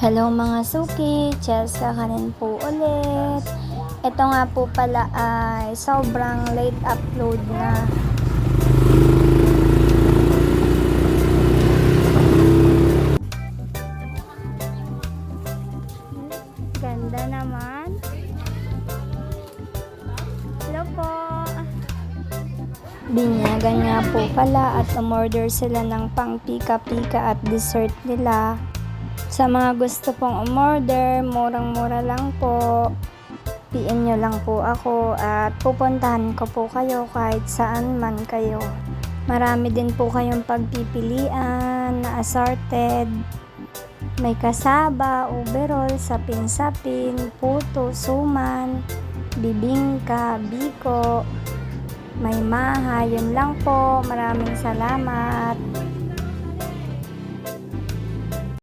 Hello mga suki, Chelsea ka rin po ulit. Ito nga po pala ay sobrang late upload na. Ganda naman. Hello po. Binyagan nga po pala at umorder sila ng pang pika-pika at dessert nila. Sa mga gusto pong umorder, murang-mura lang po. PM nyo lang po ako at pupuntahan ko po kayo kahit saan man kayo. Marami din po kayong pagpipilian na assorted. May kasaba, overall, sapin-sapin, puto, suman, bibingka, biko, may maha. Yun lang po. Maraming salamat.